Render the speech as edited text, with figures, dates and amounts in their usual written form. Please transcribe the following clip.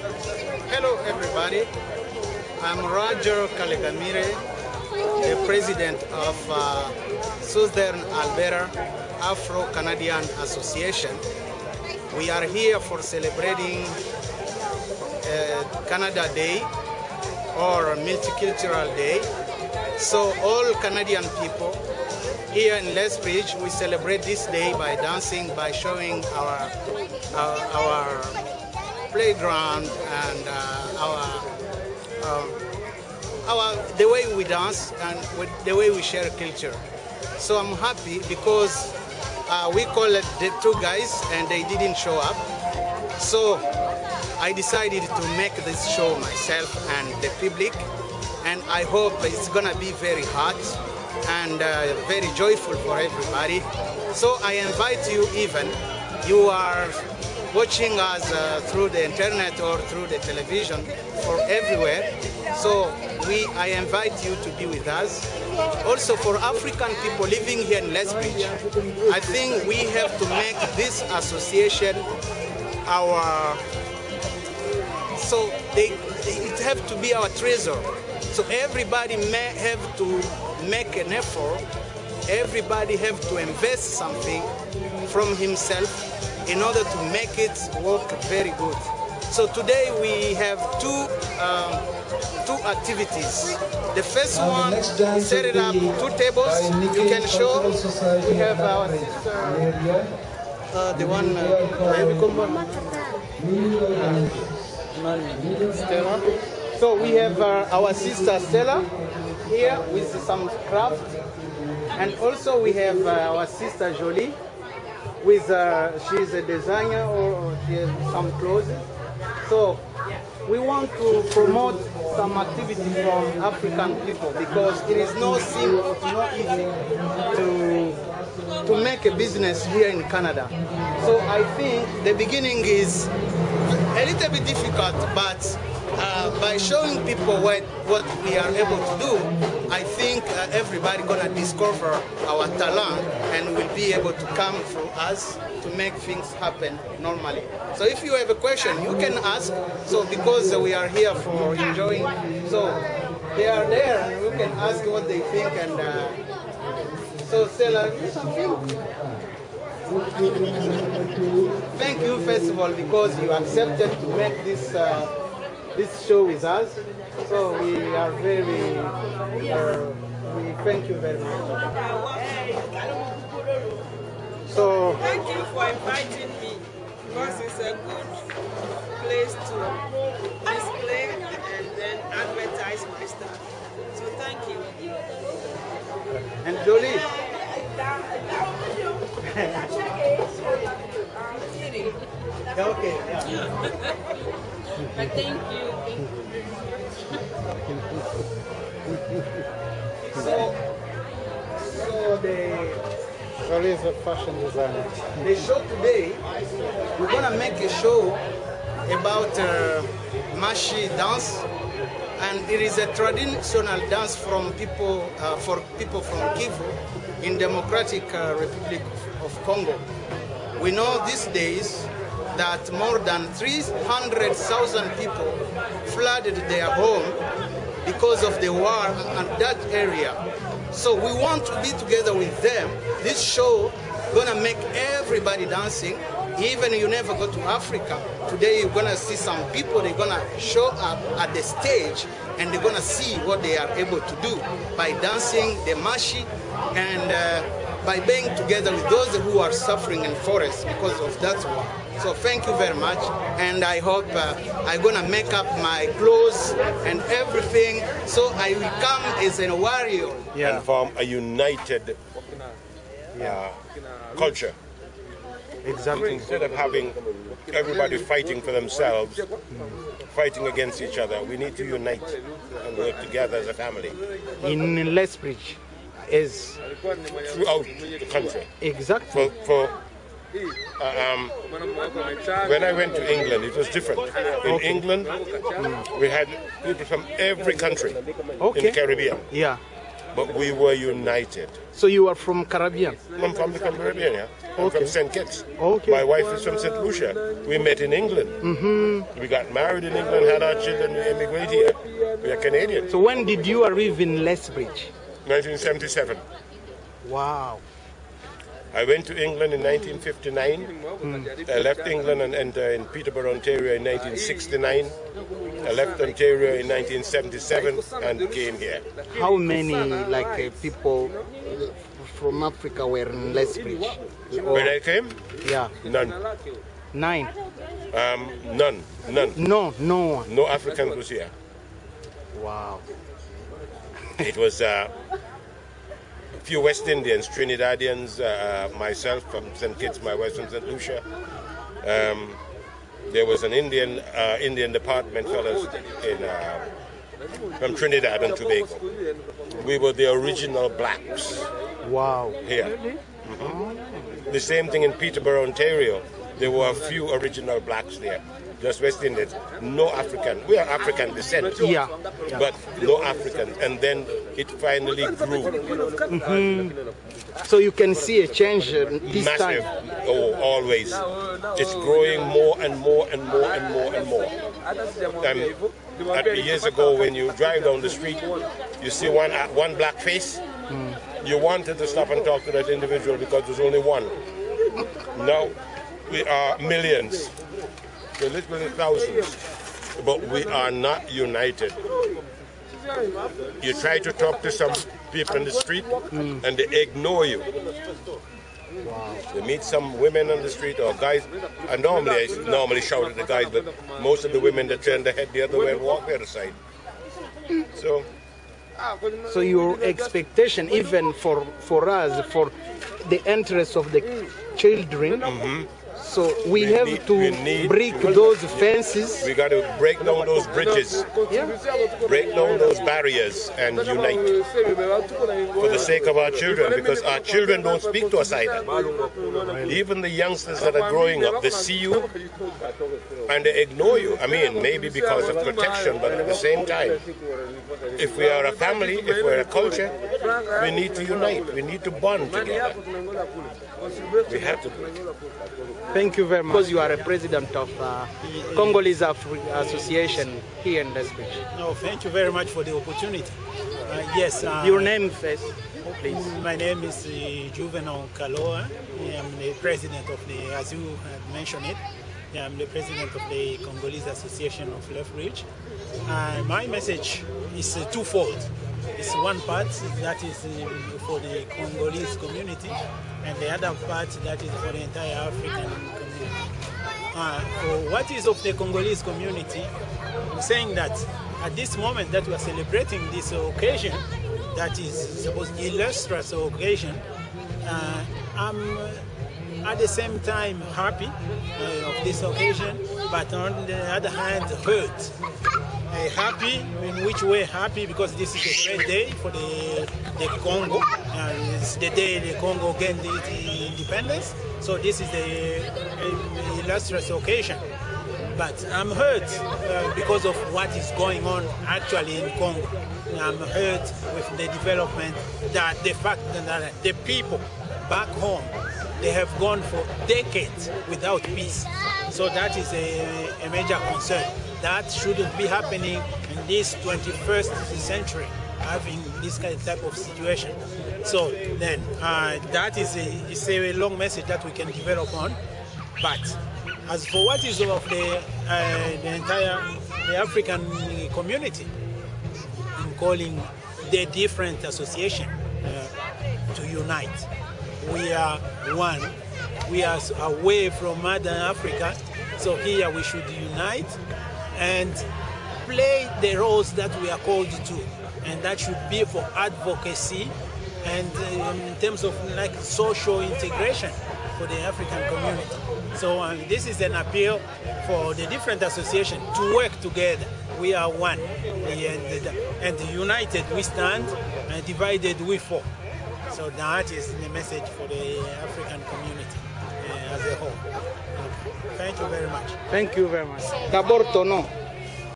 Hello everybody, I'm Roger Kalegamire, the president of Southern Alberta Afro-Canadian Association. We are here for celebrating Canada Day or Multicultural Day. So all Canadian people here in Lethbridge, we celebrate this day by dancing, by showing our playground and the way we dance and the way we share culture. So I'm happy because we called the two guys and they didn't show up. So I decided to make this show myself and the public, and I hope it's gonna be very hot and very joyful for everybody. So I invite you, even you are watching us through the internet or through the television or everywhere. So I invite you to be with us. Also for African people living here in Lethbridge, I think we have to make this association our, so it have to be our treasure. So everybody may have to make an effort, everybody have to invest something from himself in order to make it work very good. So today we have two activities. The first one, we set it up 2 tables. You can show. We have our sister, the one, Stella. So we have our sister Stella here with some craft, and also we have our sister Jolie with she's a designer or she has some clothes. So we want to promote some activity from African people because it is not simple, it's not easy to make a business here in Canada. So I think the beginning is a little bit difficult, but by showing people what we are able to do, I think everybody gonna discover our talent and will be able to come through us to make things happen normally. So if you have a question, you can ask. So because we are here for enjoying, so they are there and you can ask what they think. And so Stella, something. Thank you first of all because you accepted to make this show with us. So we are very, we thank you very much. So thank you for inviting me because it's a good place to display and then advertise my stuff. So thank you. And Jolie. Okay. Yeah. But thank you. So Jolie is a fashion designer. The show today, we're gonna make a show about Mashi dance, and it is a traditional dance from people for people from Kivu in Democratic Republic of Congo. We know these days that more than 300,000 people flooded their home because of the war in that area. So we want to be together with them. This show gonna make everybody dancing. Even you never go to Africa, today you're gonna see some people, they're gonna show up at the stage and they're gonna see what they are able to do by dancing the mashi and by being together with those who are suffering in forests because of that war. So thank you very much, and I hope I'm gonna make up my clothes and everything, so I will come as a warrior. Yeah. And form a united culture. Exactly. Instead of having everybody fighting for themselves, fighting against each other, we need to unite and work together as a family. In Lethbridge is throughout the country. Exactly. When I went to England, it was different. In England, we had people from every country in the Caribbean. Yeah. but we were united. So you are from Caribbean? I'm from the Caribbean, yeah. I'm from St. Kitts. Okay. My wife is from St. Lucia. We met in England. We got married in England, had our children, we immigrated here. We are Canadian. So when did you arrive in Lethbridge? 1977. Wow. I went to England in 1959. I left England and entered in Peterborough, Ontario in 1969. I left Ontario in 1977 and came here. How many people from Africa were in Lethbridge? When I came? Yeah. None. 9? None. No one. No Africans was here. Wow. It was a few West Indians, Trinidadians, myself from St. Kitts, my wife from St. Lucia. There was an Indian department fellows from Trinidad and Tobago. We were the original blacks. Wow. Here. The same thing in Peterborough, Ontario. There were a few original blacks there. Just West Indians, no African. We are African descent, but no African. And then it finally grew. So you can see a change this Massive. time. Oh, always. It's growing more and more and more and more and more. Years ago, when you drive down the street, you see one black face. You wanted to stop and talk to that individual because there's only one. Now we are millions. We're literally thousands, but we are not united. You try to talk to some people in the street and they ignore you. Wow. You meet some women on the street or guys, and I normally shout at the guys, but most of the women that turn their head the other way and walk the other side. So your expectation, even for us, for the interest of the children, so we have to break those fences. We got to break down those bridges, break down those barriers and unite for the sake of our children, because our children don't speak to us either. Even the youngsters that are growing up, they see you and they ignore you. I mean, maybe because of protection, but at the same time, if we are a family, if we're a culture, we need to unite. We need to bond together. We have to do it. Thank you very much. Because you are a president of Congolese Association here in Lethbridge. No, thank you very much for the opportunity. Yes. Your name first, please. My name is Juvenal Kaloa. I'm the president of the, as you had mentioned it, I'm the president of the Congolese Association of Lethbridge. My message is twofold. It's one part that is for the Congolese community, and the other part that is for the entire African community. For what is of the Congolese community, I'm saying that at this moment that we are celebrating this occasion, that is supposed to be illustrious occasion, I'm at the same time happy of this occasion, but on the other hand hurt. Happy, in which way happy? Because this is a great day for the Congo. It's the day the Congo gained its independence. So this is the illustrious occasion. But I'm hurt because of what is going on actually in Congo. I'm hurt with the development, that the fact that the people back home, they have gone for decades without peace. So that is a major concern. That shouldn't be happening in this 21st century, having this type of situation. So then, that is a long message that we can develop on. But as for what is of the entire African community, I'm calling the different association to unite. We are one. We are away from Mother Africa, so here we should unite and play the roles that we are called to, and that should be for advocacy and in terms of like social integration for the African community. So this is an appeal for the different associations to work together. We are one, and united we stand, and divided we fall. So that is the message for the African community as a whole. Thank you very much. Thank you very much. D'abord ton nom.